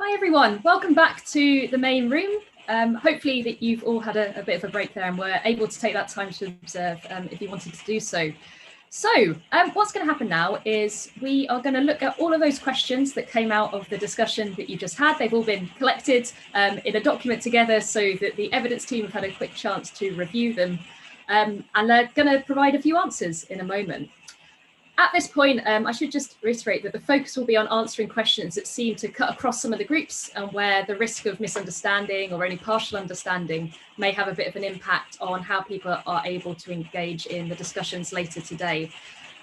Hi everyone, welcome back to the main room. Hopefully that you've all had a bit of a break there and were able to take that time to observe if you wanted to do so. So what's going to happen now is we are going to look at all of those questions that came out of the discussion that you just had. They've all been collected in a document together so that the evidence team have had a quick chance to review them. And they're going to provide a few answers in a moment. At this point, I should just reiterate that the focus will be on answering questions that seem to cut across some of the groups and where the risk of misunderstanding or any partial understanding may have a bit of an impact on how people are able to engage in the discussions later today.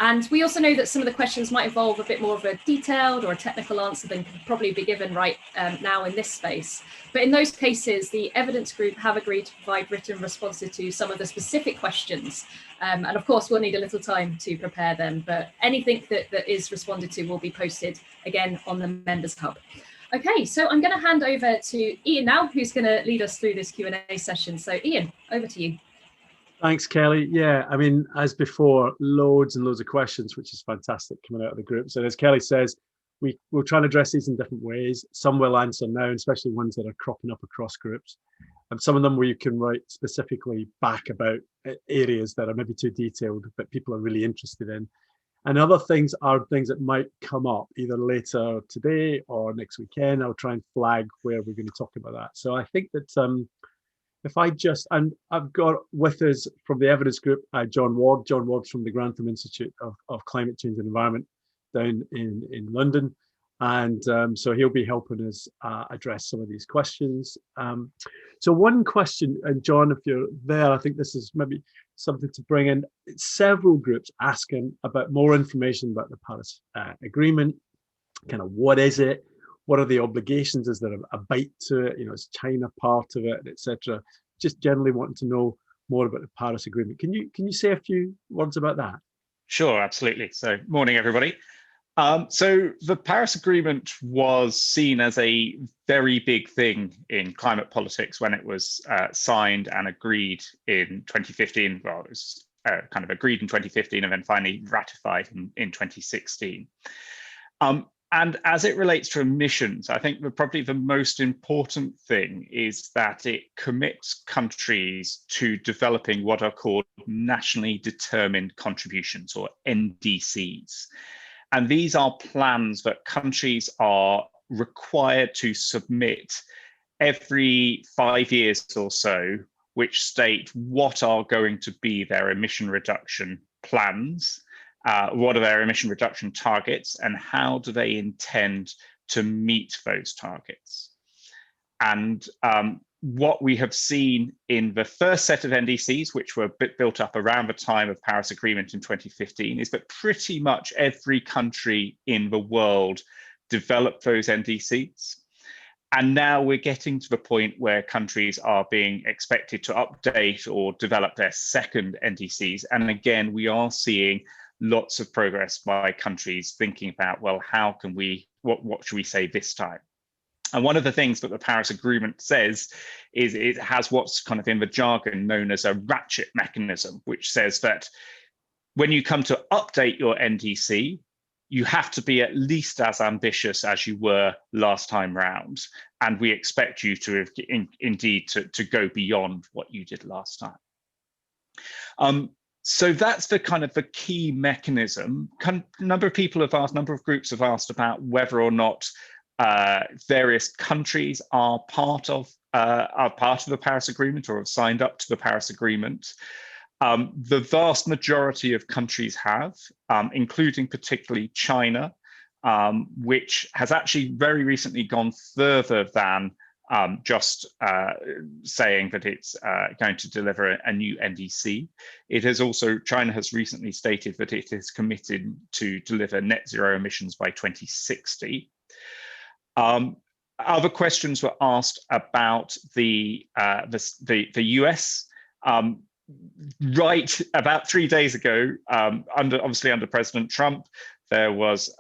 And we also know that some of the questions might involve a bit more of a detailed or a technical answer than could probably be given right now in this space. But in those cases, the evidence group have agreed to provide written responses to some of the specific questions. And of course, we'll need a little time to prepare them, but anything that is responded to will be posted again on the Members Hub. Okay, so I'm going to hand over to Iain now, who's going to lead us through this Q&A session. So Iain, over to you. Thanks, Kelly. Yeah, I mean, as before, loads and loads of questions, which is fantastic coming out of the group. So as Kelly says, we'll try and address these in different ways. Some we'll answer now, especially ones that are cropping up across groups. And some of them where you can write specifically back about areas that are maybe too detailed, but people are really interested in. And other things are things that might come up either later today or next weekend. I'll try and flag where we're going to talk about that. So I think that if I just, and I've got with us from the evidence group, John Ward. John Ward's from the Grantham Institute of Climate Change and Environment down in London. And so he'll be helping us address some of these questions. So one question, and John, if you're there, I think this is maybe something to bring in. Several groups asking about more information about the Paris Agreement, kind of what is it? What are the obligations? Is there a bite to it? You know, is China part of it, etc.? Just generally wanting to know more about the Paris Agreement. Can you say a few words about that? Sure, absolutely. So, morning, everybody. So the Paris Agreement was seen as a very big thing in climate politics when it was signed and agreed in 2015. Well, it was kind of agreed in 2015 and then finally ratified in 2016. And as it relates to emissions, I think probably the most important thing is that it commits countries to developing what are called nationally determined contributions, or NDCs. And these are plans that countries are required to submit every 5 years or so, which state what are going to be their emission reduction plans, what are their emission reduction targets, and how do they intend to meet those targets. And what we have seen in the first set of NDCs, which were built up around the time of Paris Agreement in 2015, is that pretty much every country in the world developed those NDCs. And now we're getting to the point where countries are being expected to update or develop their second NDCs. And again, we are seeing lots of progress by countries thinking about, well, how can we, what should we say this time? And one of the things that the Paris Agreement says is it has what's kind of in the jargon known as a ratchet mechanism, which says that when you come to update your NDC, you have to be at least as ambitious as you were last time round. And we expect you to have indeed to go beyond what you did last time. So that's the kind of the key mechanism. A number of people have asked, a number of groups have asked about whether or not various countries are part of the Paris Agreement or have signed up to the Paris Agreement. The vast majority of countries have, including particularly China, which has actually very recently gone further than just saying that it's going to deliver a new NDC. It has also, China has recently stated that it is committed to deliver net zero emissions by 2060. Other questions were asked about the US. Right about 3 days ago, obviously under President Trump, there was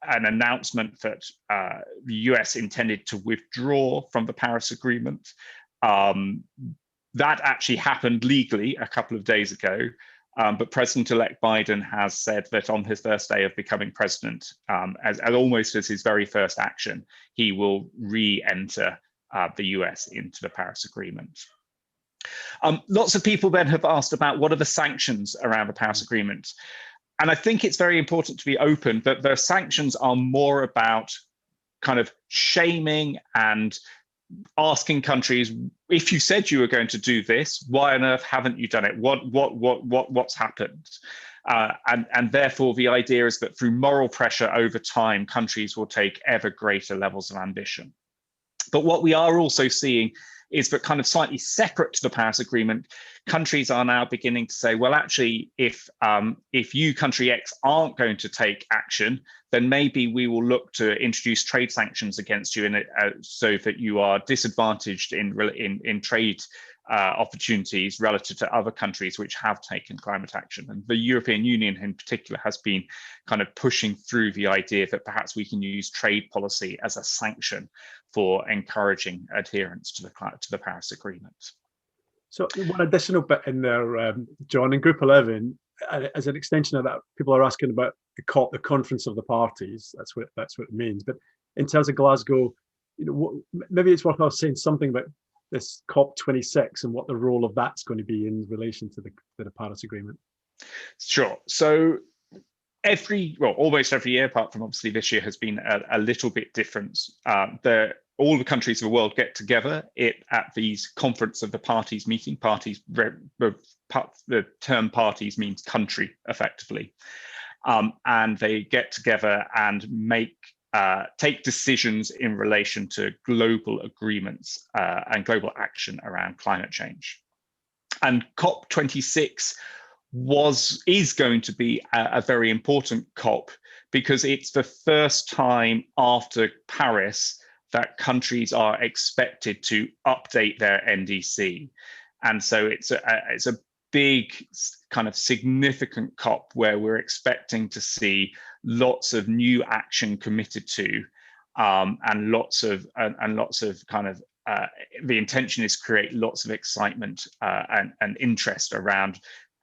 an announcement that the US intended to withdraw from the Paris Agreement. That actually happened legally a couple of days ago. But President-elect Biden has said that on his first day of becoming president, as almost as his very first action, he will re-enter the US into the Paris Agreement. Lots of people then have asked about what are the sanctions around the Paris Agreement. And I think it's very important to be open that the sanctions are more about kind of shaming and asking countries, if you said you were going to do this, why on earth haven't you done it? What's happened? And therefore, the idea is that through moral pressure over time, countries will take ever greater levels of ambition. But what we are also seeing is that kind of slightly separate to the Paris Agreement, countries are now beginning to say, well, actually, if you, country X, aren't going to take action, then maybe we will look to introduce trade sanctions against you so that you are disadvantaged in trade opportunities relative to other countries which have taken climate action. And the European Union in particular has been kind of pushing through the idea that perhaps we can use trade policy as a sanction for encouraging adherence to the Paris Agreement. So one additional bit in there, John, in Group 11, as an extension of that, people are asking about the COP, the Conference of the Parties. That's what it means. But in terms of Glasgow, maybe it's worthwhile saying something about this COP26 and what the role of that's going to be in relation to the Paris Agreement. Sure. So almost every year, apart from obviously this year, has been a little bit different. All the countries of the world get together at these Conference of the Parties meeting. Parties, the term parties means country, effectively. And they get together and take decisions in relation to global agreements and global action around climate change. And COP26 is going to be a very important COP because it's the first time after Paris that countries are expected to update their NDC. And so it's a big kind of significant COP where we're expecting to see lots of new action committed to, and lots of kind of the intention is to create lots of excitement and interest around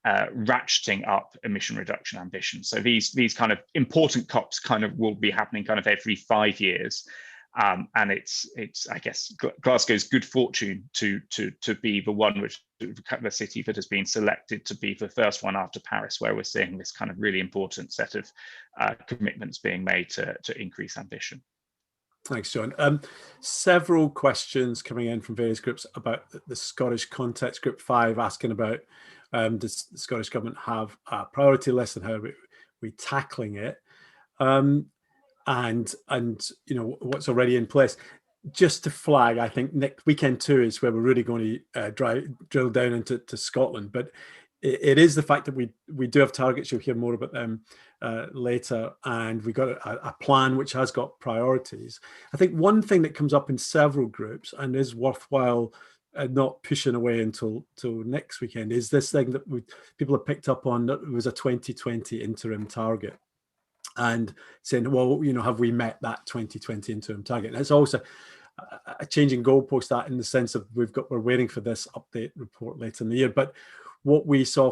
ratcheting up emission reduction ambition. So these kind of important COPs kind of will be happening kind of every 5 years. And it's I guess Glasgow's good fortune to be the one which the city that has been selected to be the first one after Paris, where we're seeing this kind of really important set of commitments being made to increase ambition. Thanks, John. Several questions coming in from various groups about the Scottish context. Group 5 asking about does the Scottish Government have a priority list and how we tackling it? And what's already in place. Just to flag, I think next weekend too is where we're really going to drill down into Scotland. But it is the fact that we do have targets. You'll hear more about them later, and we got a plan which has got priorities. I think one thing that comes up in several groups and is worthwhile not pushing away until next weekend is this thing that people have picked up on, that it was a 2020 interim target. And saying, well, have we met that 2020 interim target? And it's also a changing goalpost, that in the sense of we're waiting for this update report later in the year. But what we saw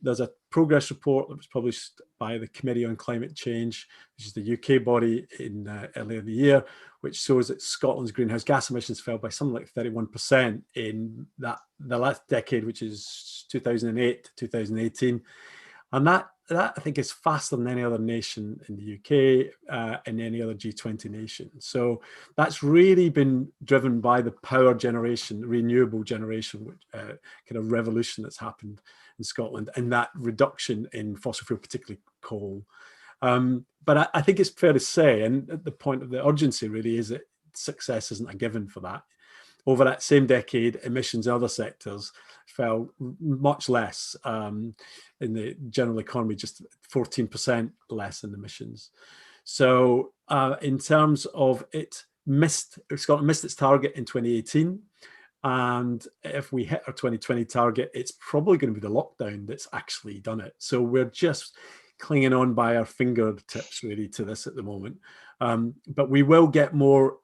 there's a progress report that was published by the Committee on Climate Change, which is the UK body, in earlier in the year, which shows that Scotland's greenhouse gas emissions fell by something like 31% in the last decade, which is 2008 to 2018. And that I think is faster than any other nation in the UK and any other G20 nation. So that's really been driven by the power generation, renewable generation, which kind of revolution that's happened in Scotland, and that reduction in fossil fuel, particularly coal. But I think it's fair to say, and the point of the urgency really is that success isn't a given for that. Over that same decade, emissions in other sectors fell much less. In the general economy, just 14% less in emissions. So in terms of Scotland missed its target in 2018. And if we hit our 2020 target, it's probably going to be the lockdown that's actually done it. So we're just clinging on by our fingertips really to this at the moment. But we will get more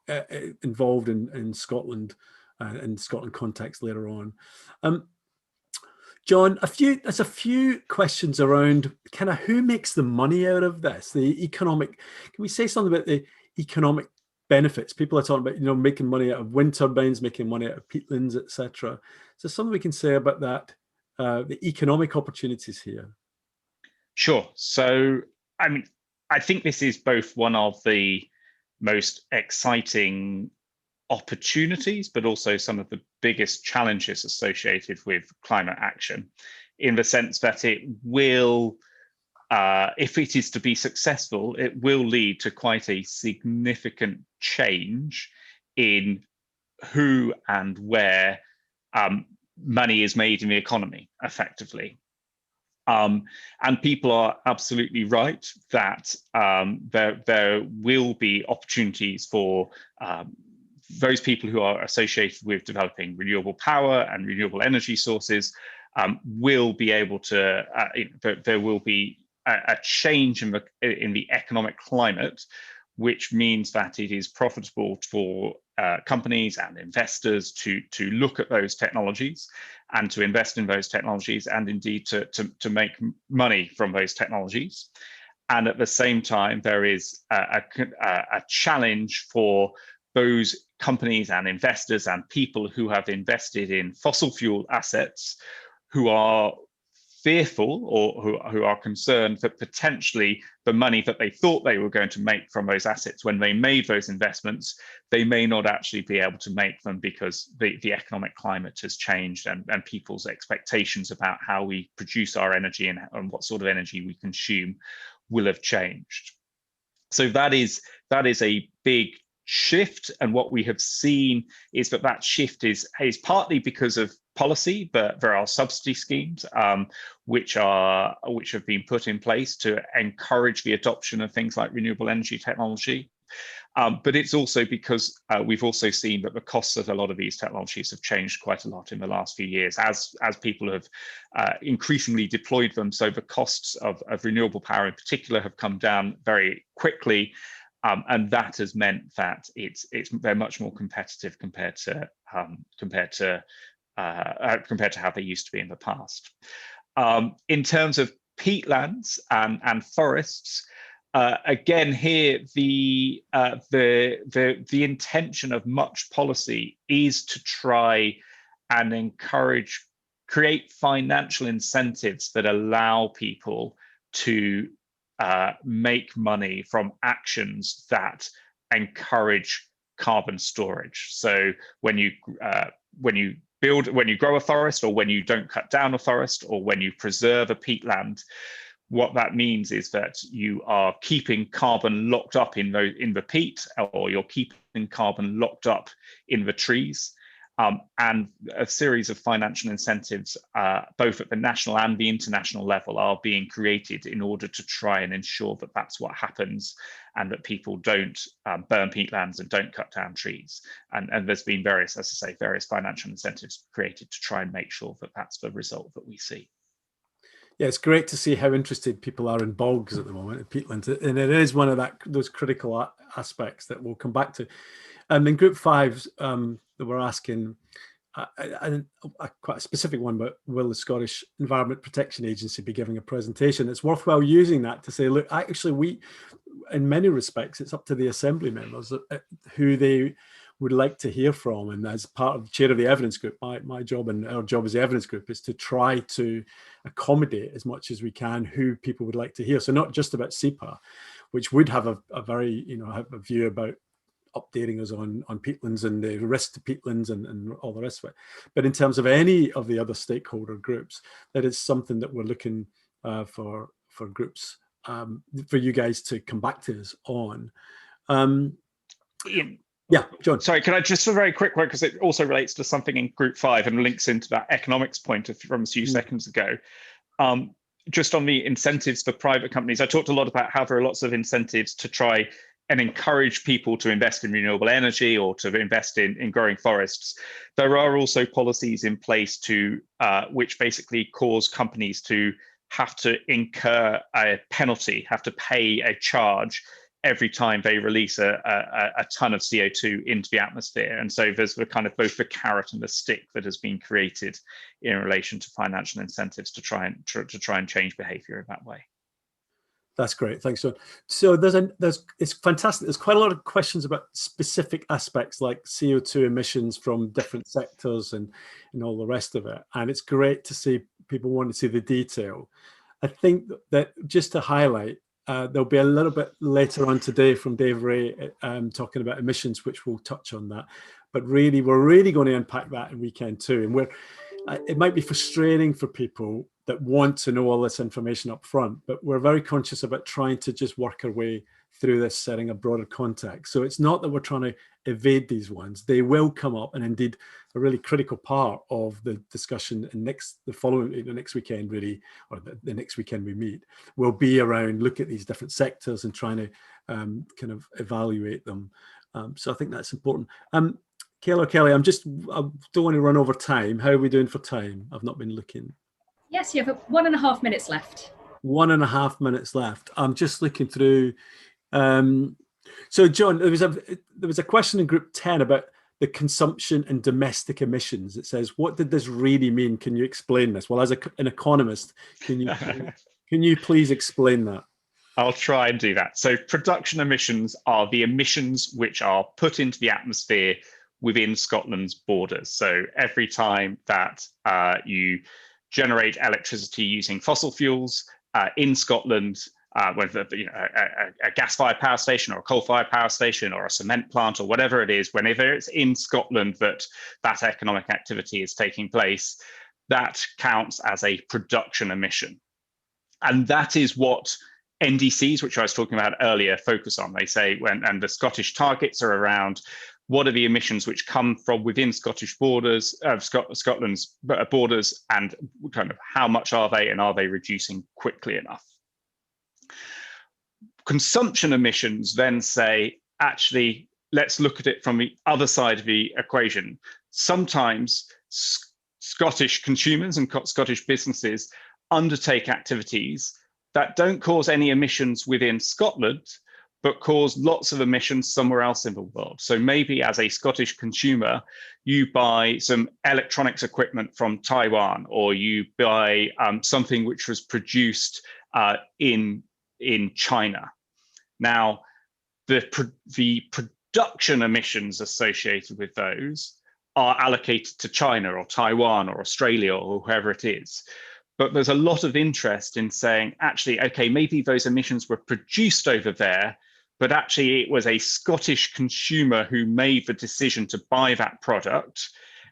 involved in Scotland and Scotland context later on. John, there's a few questions around kind of who makes the money out of this, the economic. Can we say something about the economic benefits? People are talking about, making money out of wind turbines, making money out of peatlands, etc. So something we can say about that, the economic opportunities here. Sure. So, I mean, I think this is both one of the most exciting opportunities, but also some of the biggest challenges associated with climate action, in the sense that it will, if it is to be successful, it will lead to quite a significant change in who and where money is made in the economy, effectively. And people are absolutely right that there will be opportunities for those people who are associated with developing renewable power and renewable energy sources will be able to, there will be a change in the economic climate, which means that it is profitable for companies and investors to look at those technologies and to invest in those technologies, and indeed to make money from those technologies. And at the same time, there is a challenge for those companies and investors and people who have invested in fossil fuel assets, who are fearful or who are concerned that potentially the money that they thought they were going to make from those assets when they made those investments, they may not actually be able to make them because the economic climate has changed, and people's expectations about how we produce our energy and what sort of energy we consume will have changed. So that is a big shift, and what we have seen is that shift is partly because of policy, but there are subsidy schemes which have been put in place to encourage the adoption of things like renewable energy technology. But it's also because we've also seen that the costs of a lot of these technologies have changed quite a lot in the last few years as people have increasingly deployed them. So the costs of renewable power in particular have come down very quickly. And that has meant that they're much more competitive compared to how they used to be in the past. In terms of peatlands and forests, again here the intention of much policy is to try and create financial incentives that allow people to make money from actions that encourage carbon storage. So when you grow a forest, or when you don't cut down a forest, or when you preserve a peatland, what that means is that you are keeping carbon locked up in the peat, or you're keeping carbon locked up in the trees. And a series of financial incentives, both at the national and the international level, are being created in order to try and ensure that that's what happens, and that people don't burn peatlands and don't cut down trees. And there's been various financial incentives created to try and make sure that that's the result that we see. Yeah, it's great to see how interested people are in bogs at the moment, in peatlands, and it is one of those critical aspects that we'll come back to. In Group 5, that we're asking quite a specific one, but will the Scottish Environment Protection Agency be giving a presentation? It's worthwhile using that to say, look, actually, in many respects, it's up to the Assembly members who they would like to hear from. And as part of the chair of the evidence group, my job and our job as the evidence group is to try to accommodate as much as we can who people would like to hear. So not just about SEPA, which would have a very, have a view about updating us on peatlands and the risk to peatlands and all the rest of it. But in terms of any of the other stakeholder groups, that is something that we're looking for groups, for you guys to come back to us on. Iain, yeah, John. Sorry, can I just a very quick one, because it also relates to something in Group 5 and links into that economics point from a few seconds ago. Just on the incentives for private companies, I talked a lot about how there are lots of incentives to try and encourage people to invest in renewable energy or to invest in growing forests. There are also policies in place which basically cause companies to have to incur a penalty, have to pay a charge every time they release a ton of CO2 into the atmosphere. And so there's the kind of both the carrot and the stick that has been created in relation to financial incentives to try and change behavior in that way. That's great. Thanks, John. So it's fantastic. There's quite a lot of questions about specific aspects like CO2 emissions from different sectors and all the rest of it. And it's great to see people want to see the detail. I think that just to highlight, there'll be a little bit later on today from Dave Ray talking about emissions, which we'll touch on that. But really, we're really going to unpack that in weekend two. And it might be frustrating for people that want to know all this information up front, but we're very conscious about trying to just work our way through this, setting a broader context. So it's not that we're trying to evade these ones. They will come up, and indeed a really critical part of the discussion in the next weekend really, or the next weekend we meet, will be around look at these different sectors and trying to kind of evaluate them. So I think that's important. Kelly, I don't want to run over time. How are we doing for time? I've not been looking. Yes, you have 1.5 minutes left. 1.5 minutes left. I'm just looking through. So John, there was a question in group 10 about the consumption and domestic emissions. It says, what did this really mean? Can you explain this? Well, as an economist, can you please explain that? I'll try and do that. So production emissions are the emissions which are put into the atmosphere within Scotland's borders. So every time that you generate electricity using fossil fuels in Scotland, whether a gas-fired power station or a coal-fired power station or a cement plant or whatever it is, whenever it's in Scotland that economic activity is taking place, that counts as a production emission. And that is what NDCs, which I was talking about earlier, focus on. They say and the Scottish targets are around what are the emissions which come from within Scottish borders, Scotland's borders, and kind of how much are they, and are they reducing quickly enough? Consumption emissions then say, actually, let's look at it from the other side of the equation. Sometimes Scottish consumers and Scottish businesses undertake activities that don't cause any emissions within Scotland, but cause lots of emissions somewhere else in the world. So maybe as a Scottish consumer, you buy some electronics equipment from Taiwan, or you buy something which was produced in China. Now, the production emissions associated with those are allocated to China or Taiwan or Australia or whoever it is. But there's a lot of interest in saying, actually, okay, maybe those emissions were produced over there, but actually it was a Scottish consumer who made the decision to buy that product,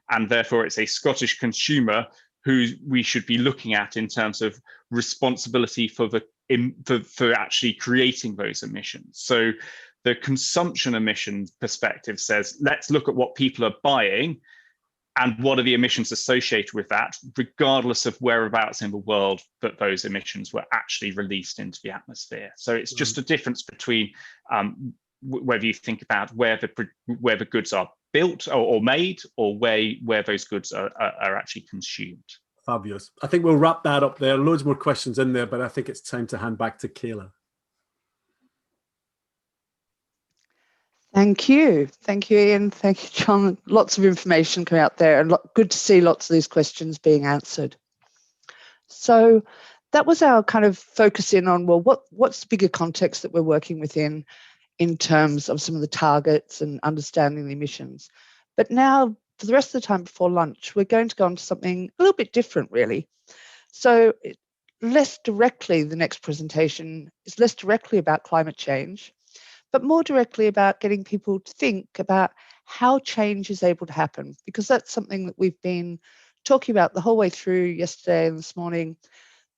and therefore it's a Scottish consumer who we should be looking at in terms of responsibility for actually creating those emissions. So the consumption emissions perspective says, let's look at what people are buying and what are the emissions associated with that, regardless of whereabouts in the world that those emissions were actually released into the atmosphere. So it's just a difference between whether you think about where the goods are built or made, or where those goods are actually consumed. Fabulous. I think we'll wrap that up there. Loads more questions in there, but I think it's time to hand back to Kayla. Thank you, Iain. Thank you, John. Lots of information coming out there, and good to see lots of these questions being answered. So that was our kind of focus in on, well, what's the bigger context that we're working within in terms of some of the targets and understanding the emissions. But now, for the rest of the time before lunch, we're going to go on to something a little bit different, really. So less directly, the next presentation is less directly about climate change, but more directly about getting people to think about how change is able to happen, because that's something that we've been talking about the whole way through yesterday and this morning.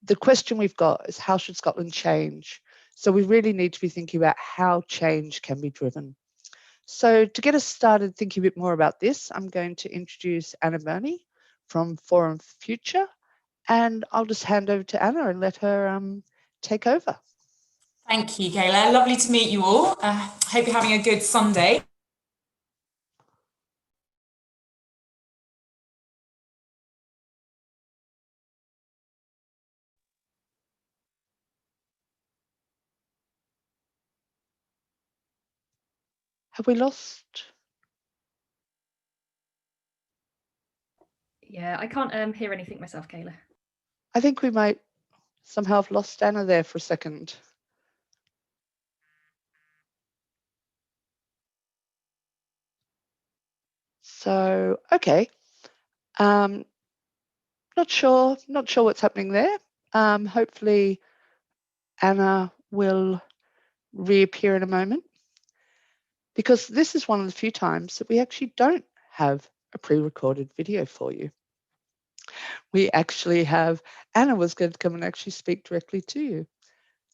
The question we've got is, how should Scotland change? So we really need to be thinking about how change can be driven. So to get us started thinking a bit more about this, I'm going to introduce Anna Birney from Forum for Future, and I'll just hand over to Anna and let her take over. Thank you, Kayla. Lovely to meet you all. Hope you're having a good Sunday. Have we lost? Yeah, I can't hear anything myself, Kayla. I think we might somehow have lost Anna there for a second. So, okay. Not sure what's happening there. Hopefully Anna will reappear in a moment, because this is one of the few times that we actually don't have a pre-recorded video for you. We actually have, Anna was going to come and actually speak directly to you.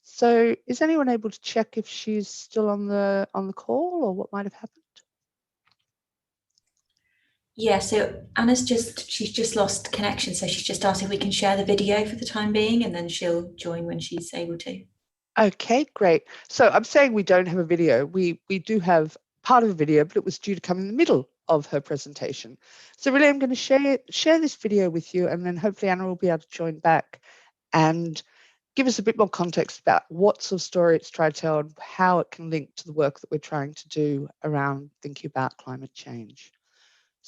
So is anyone able to check if she's still on the call, or what might have happened? Yeah, so she's just lost connection, so she's just asked if we can share the video for the time being, and then she'll join when she's able to. Okay, great. So I'm saying we don't have a video. We do have part of a video, but it was due to come in the middle of her presentation. So really, I'm going to share this video with you, and then hopefully Anna will be able to join back and give us a bit more context about what sort of story it's trying to tell and how it can link to the work that we're trying to do around thinking about climate change.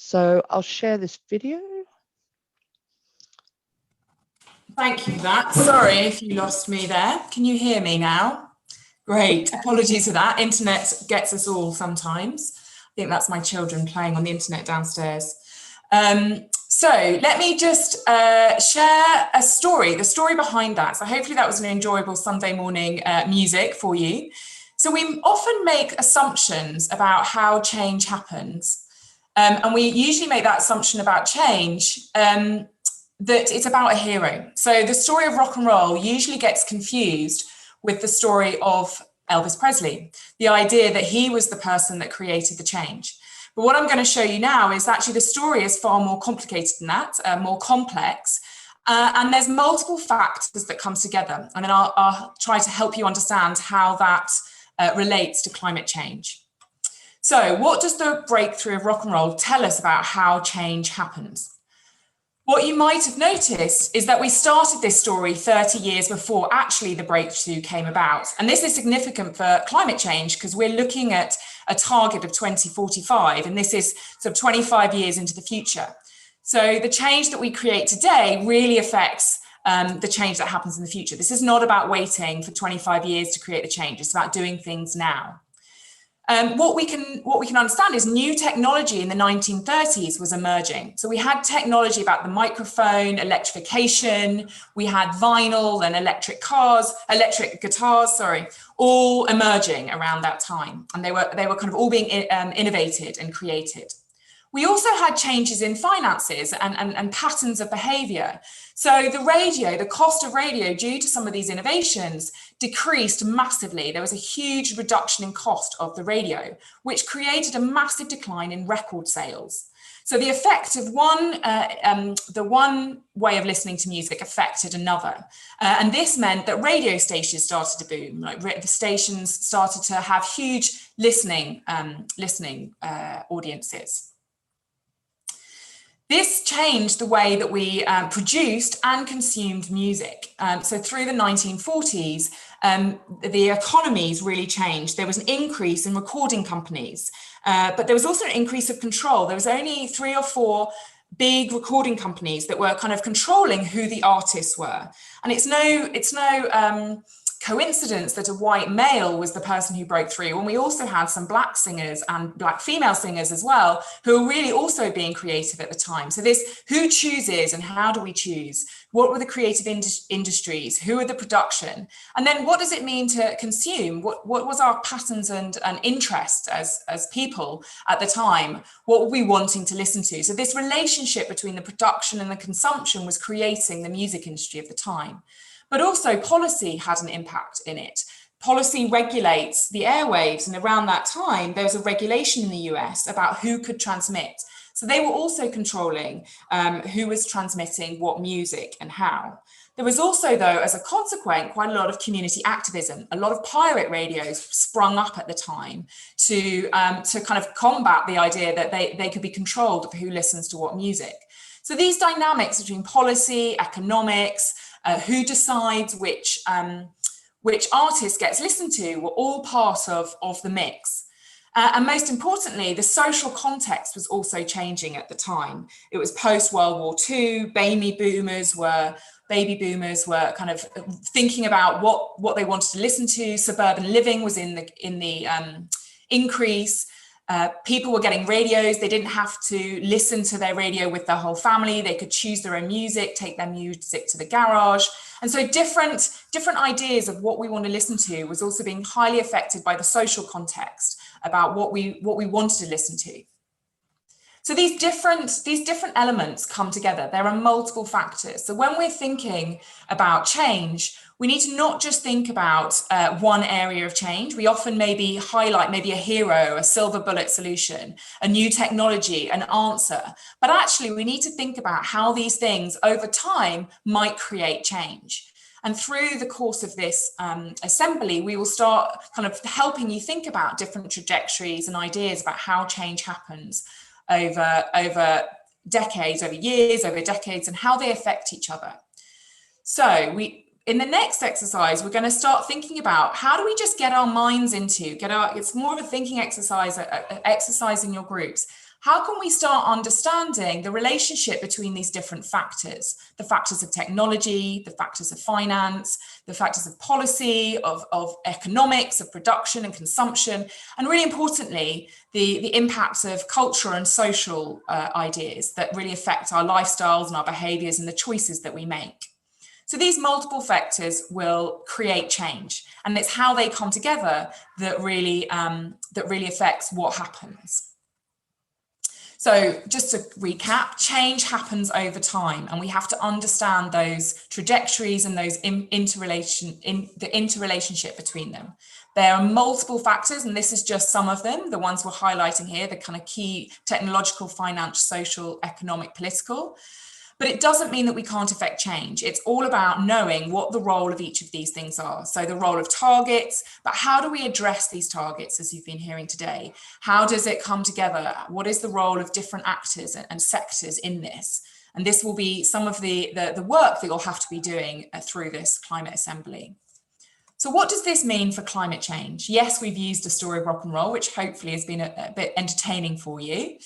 So I'll share this video. Thank you for that. Sorry if you lost me there. Can you hear me now? Great. Apologies for that. Internet gets us all sometimes. I think that's my children playing on the internet downstairs. So let me just share a story, the story behind that. So hopefully that was an enjoyable Sunday morning music for you. So we often make assumptions about how change happens. And we usually make that assumption about change that it's about a hero. So the story of rock and roll usually gets confused with the story of Elvis Presley, the idea that he was the person that created the change. But what I'm going to show you now is actually the story is far more complicated than that, more complex. And there's multiple factors that come together. And then I'll try to help you understand how that relates to climate change. So what does the breakthrough of rock and roll tell us about how change happens? What you might have noticed is that we started this story 30 years before actually the breakthrough came about. And this is significant for climate change because we're looking at a target of 2045, and this is sort of 25 years into the future. So the change that we create today really affects the change that happens in the future. This is not about waiting for 25 years to create the change. It's about doing things now. What we can understand is new technology in the 1930s was emerging. So we had technology about the microphone, electrification, we had vinyl and electric guitars, all emerging around that time. And they were kind of all being innovated and created. We also had changes in finances and patterns of behavior. So the cost of radio, due to some of these innovations, decreased massively. There was a huge reduction in cost of the radio, which created a massive decline in record sales. So the effect of the one way of listening to music affected another. And this meant that radio stations started to boom. The stations started to have huge listening audiences. This changed the way that we produced and consumed music. So through the 1940s, the economies really changed. There was an increase in recording companies, but there was also an increase of control. There was only 3 or 4 big recording companies that were kind of controlling who the artists were. And it's no coincidence that a white male was the person who broke through, when we also had some black singers and black female singers as well, who were really also being creative at the time. So this, who chooses and how do we choose? What were the creative industries? Who are the production? And then what does it mean to consume? What was our patterns and interest as people at the time? What were we wanting to listen to? So this relationship between the production and the consumption was creating the music industry of the time. But also policy had an impact in it. Policy regulates the airwaves, and around that time, there was a regulation in the US about who could transmit. So they were also controlling who was transmitting what music and how. There was also, though, as a consequence, quite a lot of community activism. A lot of pirate radios sprung up at the time to kind of combat the idea that they could be controlled of who listens to what music. So these dynamics between policy, economics, who decides which artist gets listened to were all part of the mix. And most importantly, the social context was also changing at the time. It was post-World War II. Baby boomers were kind of thinking about what they wanted to listen to. Suburban living was in the increase. People were getting radios. They didn't have to listen to their radio with their whole family. They could choose their own music, take their music to the garage. And so different ideas of what we want to listen to was also being highly affected by the social context about what we wanted to listen to. So these different elements come together. There are multiple factors. So when we're thinking about change, we need to not just think about one area of change. We often maybe highlight maybe a hero, a silver bullet solution, a new technology, an answer. But actually, we need to think about how these things over time might create change. And through the course of this assembly, we will start kind of helping you think about different trajectories and ideas about how change happens over decades, over years, over decades, and how they affect each other. So in the next exercise, we're going to start thinking about how do we just get our minds into, it's more of a thinking exercise, exercise in your groups. How can we start understanding the relationship between these different factors, the factors of technology, the factors of finance, the factors of policy, of economics, of production and consumption, and really importantly, the impacts of culture and social ideas that really affect our lifestyles and our behaviors and the choices that we make. So these multiple factors will create change, and it's how they come together that really affects what happens. So just to recap, change happens over time, and we have to understand those trajectories and those the interrelationship between them. There are multiple factors, and this is just some of them, the ones we're highlighting here, the kind of key technological, finance, social, economic, political. But it doesn't mean that we can't affect change. It's all about knowing what the role of each of these things are. So the role of targets, but how do we address these targets, as you've been hearing today? How does it come together? What is the role of different actors and sectors in this? And this will be some of the work that you'll have to be doing through this climate assembly. So what does this mean for climate change? Yes, we've used a story of rock and roll, which hopefully has been a bit entertaining for you.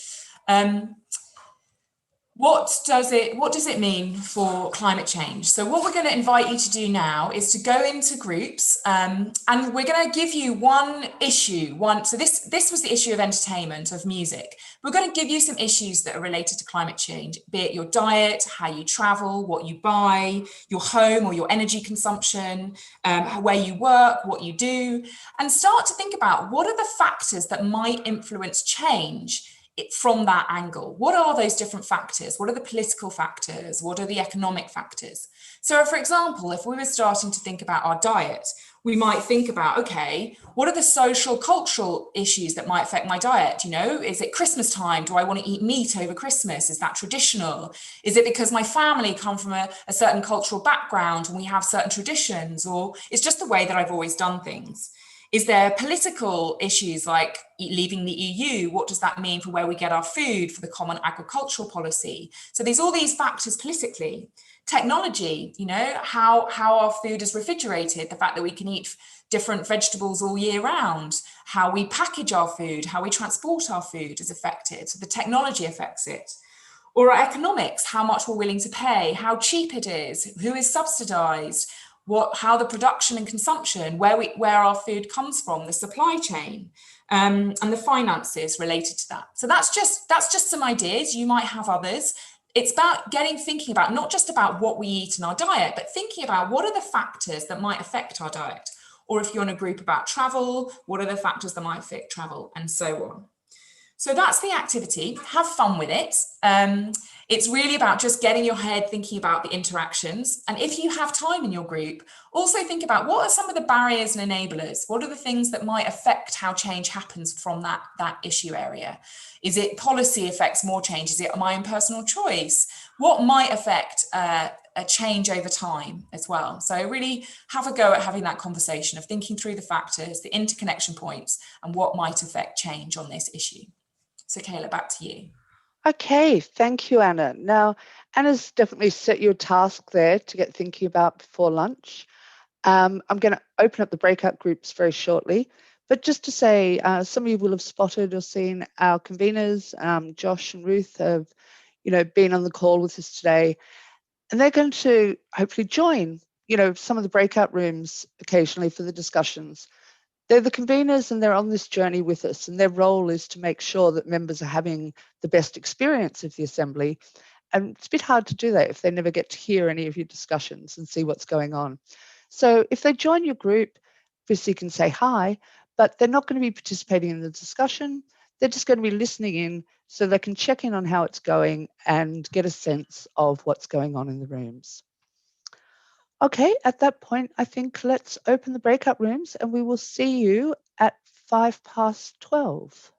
What does it mean for climate change? So what we're going to invite you to do now is to go into groups and we're going to give you one issue. So this was the issue of entertainment, of music. We're going to give you some issues that are related to climate change, be it your diet, how you travel, what you buy, your home or your energy consumption, where you work, what you do, and start to think about what are the factors that might influence change from that angle. What are those different factors? What are the political factors? What are the economic factors? So for example, if we were starting to think about our diet, we might think about, okay, what are the social, cultural issues that might affect my diet? You know, is it Christmas time? Do I want to eat meat over Christmas? Is that traditional? Is it because my family come from a certain cultural background and we have certain traditions? Or it's just the way that I've always done things? Is there political issues like leaving the EU? What does that mean for where we get our food, for the common agricultural policy? So there's all these factors politically. Technology, you know, how our food is refrigerated, the fact that we can eat different vegetables all year round, how we package our food, how we transport our food is affected. So the technology affects it. Or our economics, how much we're willing to pay, how cheap it is, who is subsidized, how the production and consumption, where our food comes from, the supply chain, and the finances related to that. So that's just some ideas. You might have others. It's about thinking about not just about what we eat in our diet, but thinking about what are the factors that might affect our diet. Or if you're in a group about travel, what are the factors that might affect travel, and so on. So that's the activity. Have fun with it. It's really about just getting your head thinking about the interactions. And if you have time in your group, also think about what are some of the barriers and enablers? What are the things that might affect how change happens from that issue area? Is it policy affects more change? Is it my own personal choice? What might affect a change over time as well? So really have a go at having that conversation of thinking through the factors, the interconnection points, and what might affect change on this issue. So Kayla, back to you. Okay, thank you, Anna. Now, Anna's definitely set you a task there to get thinking about before lunch. I'm going to open up the breakout groups very shortly, But just to say, some of you will have spotted or seen our conveners, Josh and Ruth have, been on the call with us today, and they're going to hopefully join, some of the breakout rooms occasionally for the discussions. They're the conveners and they're on this journey with us, and their role is to make sure that members are having the best experience of the assembly. And it's a bit hard to do that if they never get to hear any of your discussions and see what's going on. So if they join your group, obviously you can say hi, but they're not going to be participating in the discussion. They're just going to be listening in so they can check in on how it's going and get a sense of what's going on in the rooms. Okay, at that point, I think let's open the breakout rooms and we will see you at 12:05.